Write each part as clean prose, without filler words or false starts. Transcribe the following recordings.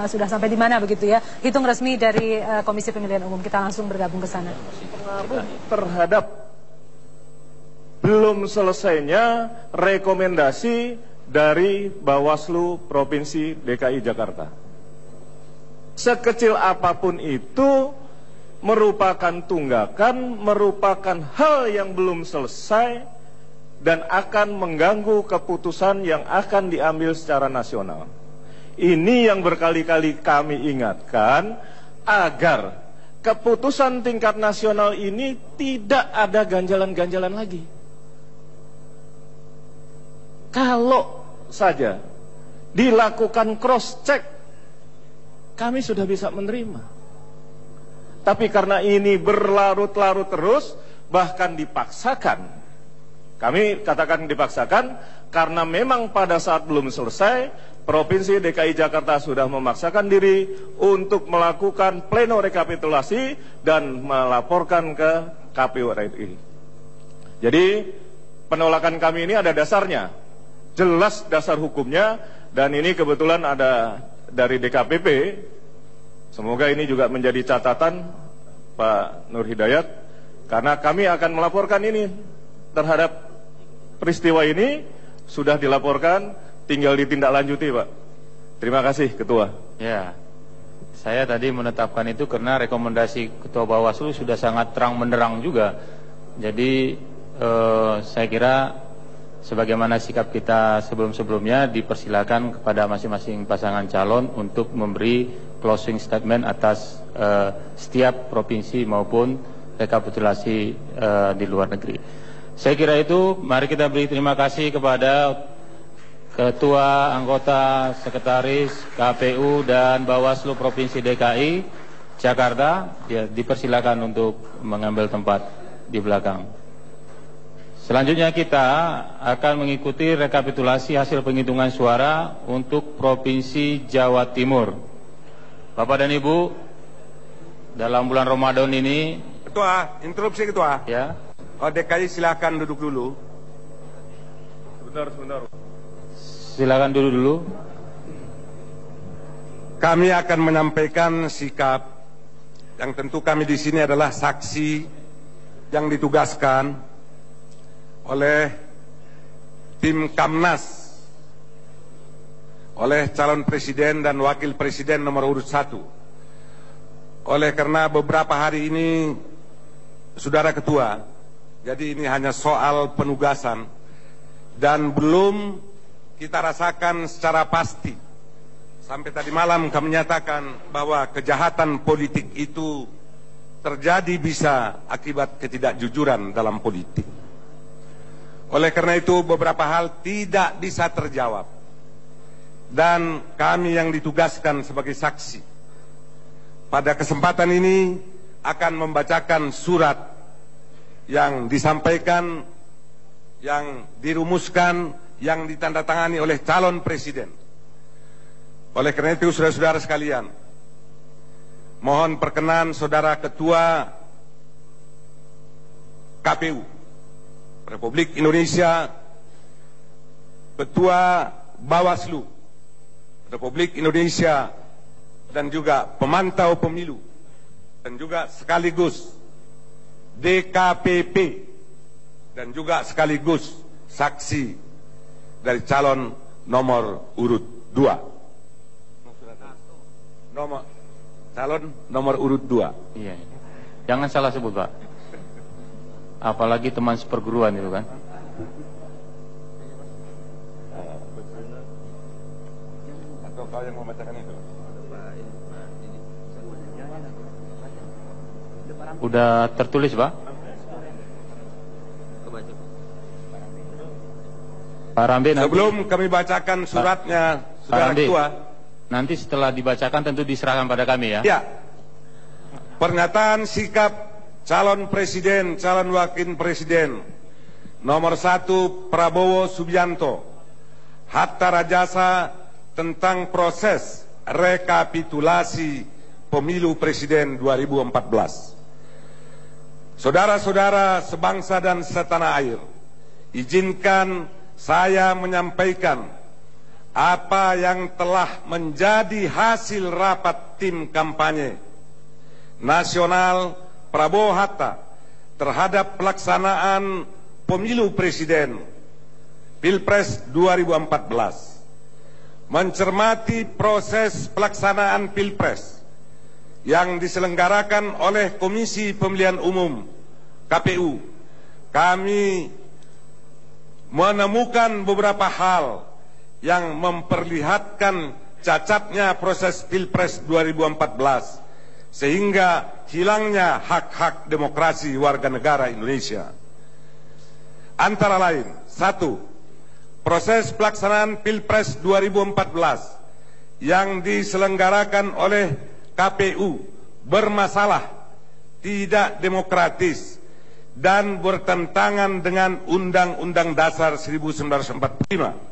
sudah sampai di mana begitu ya? Hitung resmi dari Komisi Pemilihan Umum. Kita langsung bergabung ke sana. Terhadap belum selesainya rekomendasi dari Bawaslu Provinsi DKI Jakarta. Sekecil apapun itu merupakan tunggakan, merupakan hal yang belum selesai dan akan mengganggu keputusan yang akan diambil secara nasional. Ini yang berkali-kali kami ingatkan agar keputusan tingkat nasional ini tidak ada ganjalan-ganjalan lagi. Kalau saja dilakukan cross-check, kami sudah bisa menerima. Tapi karena ini berlarut-larut terus, bahkan dipaksakan. Kami katakan dipaksakan karena memang pada saat belum selesai, Provinsi DKI Jakarta sudah memaksakan diri untuk melakukan pleno rekapitulasi dan melaporkan ke KPU RI. Jadi penolakan kami ini ada dasarnya, jelas dasar hukumnya, dan ini kebetulan ada dari DKPP. Semoga ini juga menjadi catatan Pak Nur Hidayat, karena kami akan melaporkan ini terhadap peristiwa ini, sudah dilaporkan, tinggal ditindaklanjuti Pak. Terima kasih Ketua. Ya, saya tadi menetapkan itu karena rekomendasi Ketua Bawaslu sudah sangat terang benderang juga. Jadi saya kira sebagaimana sikap kita sebelum-sebelumnya, dipersilakan kepada masing-masing pasangan calon untuk memberi closing statement atas setiap provinsi maupun rekapitulasi di luar negeri. Saya kira itu, mari kita beri terima kasih kepada Ketua, Anggota, Sekretaris KPU dan Bawaslu Provinsi DKI Jakarta. Ya, dipersilakan untuk mengambil tempat di belakang. Selanjutnya kita akan mengikuti rekapitulasi hasil penghitungan suara untuk Provinsi Jawa Timur. Bapak dan Ibu, dalam bulan Ramadan ini... Ketua, interupsi Ketua. Ya. DKI silakan duduk dulu. Sebentar. Silakan duduk dulu. Kami akan menyampaikan sikap yang tentu kami di sini adalah saksi yang ditugaskan oleh tim Kamnas, oleh calon presiden dan wakil presiden nomor urut 1. Oleh karena beberapa hari ini, Saudara Ketua, jadi ini hanya soal penugasan dan belum kita rasakan secara pasti. Sampai tadi malam kami menyatakan bahwa kejahatan politik itu terjadi bisa akibat ketidakjujuran dalam politik. Oleh karena itu beberapa hal tidak bisa terjawab. Dan kami yang ditugaskan sebagai saksi pada kesempatan ini akan membacakan surat yang disampaikan, yang dirumuskan, yang ditandatangani oleh calon presiden. Oleh karena itu saudara-saudara sekalian, mohon perkenan Saudara Ketua KPU Republik Indonesia, Ketua Bawaslu Republik Indonesia, dan juga pemantau pemilu, dan juga sekaligus DKPP, dan juga sekaligus saksi dari calon nomor urut 2. Calon nomor urut 2. Iya. Jangan salah sebut, Pak. Apalagi teman seperguruan itu kan. Atau kau yang membacakan itu? Udah tertulis, Pak? Pak Rambe, nanti, sebelum kami bacakan suratnya, Saudara Ketua, nanti setelah dibacakan tentu diserahkan pada kami ya. Ya. Pernyataan sikap calon presiden, calon wakil presiden nomor 1 Prabowo Subianto, Hatta Rajasa tentang proses rekapitulasi pemilu presiden 2014. Saudara-saudara sebangsa dan setanah air, izinkan saya menyampaikan apa yang telah menjadi hasil rapat tim kampanye nasional Prabowo Hatta terhadap pelaksanaan pemilu presiden Pilpres 2014, mencermati proses pelaksanaan Pilpres yang diselenggarakan oleh Komisi Pemilihan Umum KPU, kami menemukan beberapa hal yang memperlihatkan cacatnya proses Pilpres 2014 sehingga hilangnya hak-hak demokrasi warga negara Indonesia. Antara lain, 1. Proses pelaksanaan Pilpres 2014 yang diselenggarakan oleh KPU bermasalah, tidak demokratis, dan bertentangan dengan Undang-Undang Dasar 1945.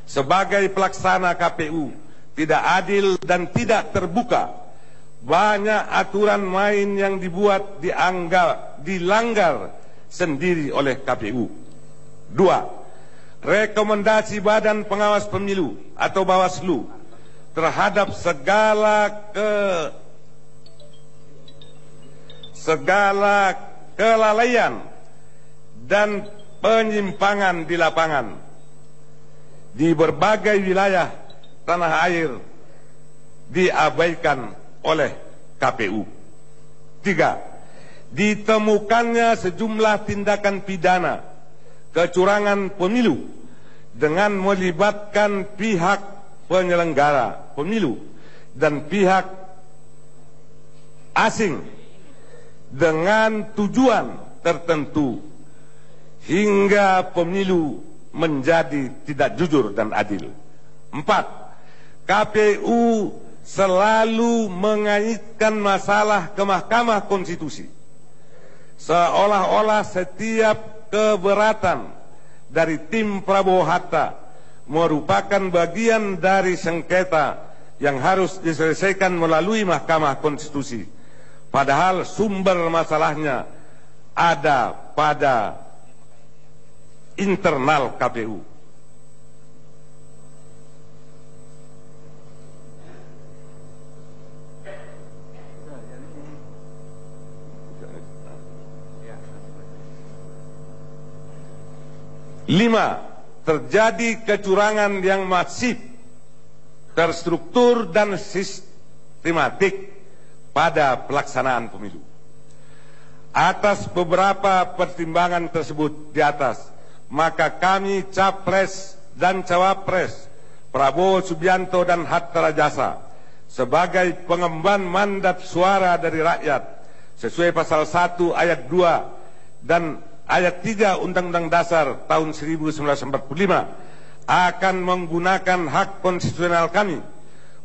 Sebagai pelaksana KPU tidak adil dan tidak terbuka. Banyak aturan main yang dibuat dilanggar sendiri oleh KPU. 2. Rekomendasi Badan Pengawas Pemilu atau Bawaslu terhadap segala kelalaian dan penyimpangan di lapangan di berbagai wilayah tanah air diabaikan oleh KPU. 3. Ditemukannya sejumlah tindakan pidana kecurangan pemilu dengan melibatkan pihak penyelenggara pemilu dan pihak asing dengan tujuan tertentu hingga pemilu menjadi tidak jujur dan adil. 4. KPU selalu mengaitkan masalah ke Mahkamah Konstitusi, seolah-olah setiap keberatan dari tim Prabowo Hatta merupakan bagian dari sengketa yang harus diselesaikan melalui Mahkamah Konstitusi, padahal sumber masalahnya ada pada internal KPU. Lima, terjadi kecurangan yang masif, terstruktur dan sistematik pada pelaksanaan pemilu. Atas beberapa pertimbangan tersebut di atas, maka kami Capres dan Cawapres Prabowo Subianto dan Hatta Rajasa sebagai pengemban mandat suara dari rakyat sesuai pasal 1 ayat 2 dan ayat 3 Undang-Undang Dasar tahun 1945 akan menggunakan hak konstitusional kami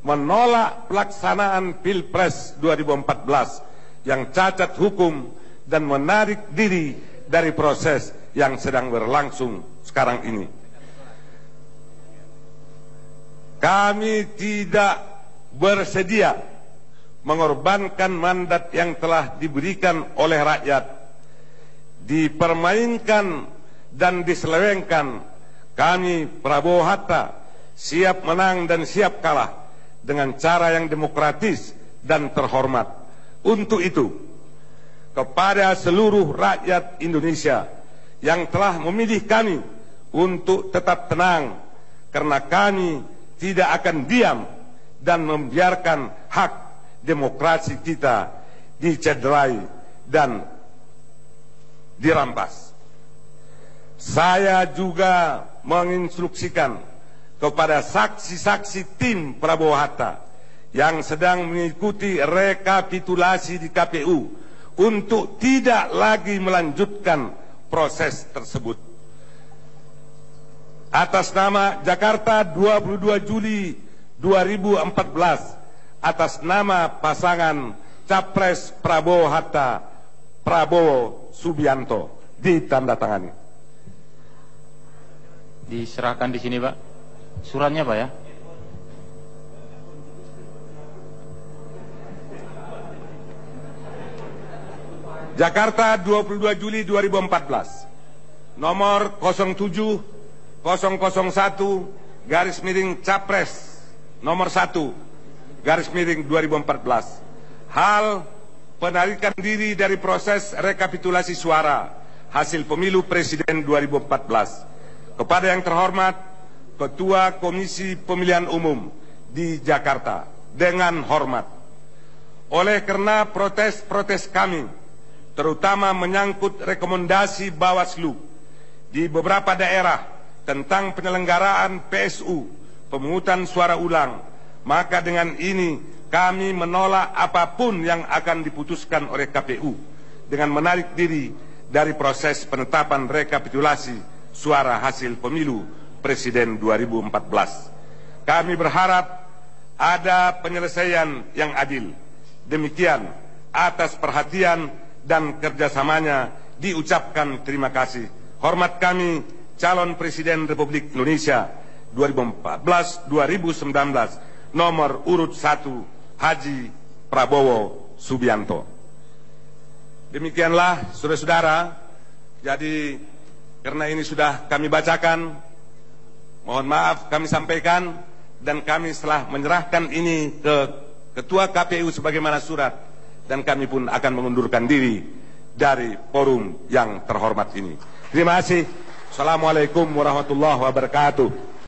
menolak pelaksanaan Pilpres 2014 yang cacat hukum dan menarik diri dari proses yang sedang berlangsung sekarang ini. Kami tidak bersedia mengorbankan mandat yang telah diberikan oleh rakyat, dipermainkan dan diselewengkan. Kami Prabowo Hatta siap menang dan siap kalah dengan cara yang demokratis dan terhormat. Untuk itu, kepada seluruh rakyat Indonesia yang telah memilih kami untuk tetap tenang, karena kami tidak akan diam dan membiarkan hak demokrasi kita dicederai dan dirampas. Saya juga menginstruksikan kepada saksi-saksi tim Prabowo Hatta yang sedang mengikuti rekapitulasi di KPU untuk tidak lagi melanjutkan proses tersebut. Atas nama Jakarta 22 Juli 2014, atas nama pasangan Capres Prabowo Hatta, Prabowo Subianto, ditandatangani. Diserahkan di sini, Pak. Suratnya, Pak, ya. Jakarta 22 Juli 2014, nomor 07 001 garis miring Capres nomor 1 garis miring 2014, hal penarikan diri dari proses rekapitulasi suara hasil pemilu presiden 2014 kepada yang terhormat Ketua Komisi Pemilihan Umum di Jakarta, dengan hormat. Oleh karena protes-protes kami, terutama menyangkut rekomendasi Bawaslu di beberapa daerah tentang penyelenggaraan PSU, pemungutan suara ulang, maka dengan ini kami menolak apapun yang akan diputuskan oleh KPU dengan menarik diri dari proses penetapan rekapitulasi suara hasil pemilu Presiden 2014. Kami berharap ada penyelesaian yang adil. Demikian, atas perhatian dan kerjasamanya diucapkan terima kasih. Hormat kami, calon Presiden Republik Indonesia 2014-2019, nomor urut 1, Haji Prabowo Subianto. Demikianlah, saudara-saudara. Jadi, karena ini sudah kami bacakan, mohon maaf kami sampaikan, dan kami setelah menyerahkan ini ke Ketua KPU sebagaimana surat, dan kami pun akan mengundurkan diri dari forum yang terhormat ini. Terima kasih. Assalamualaikum warahmatullahi wabarakatuh.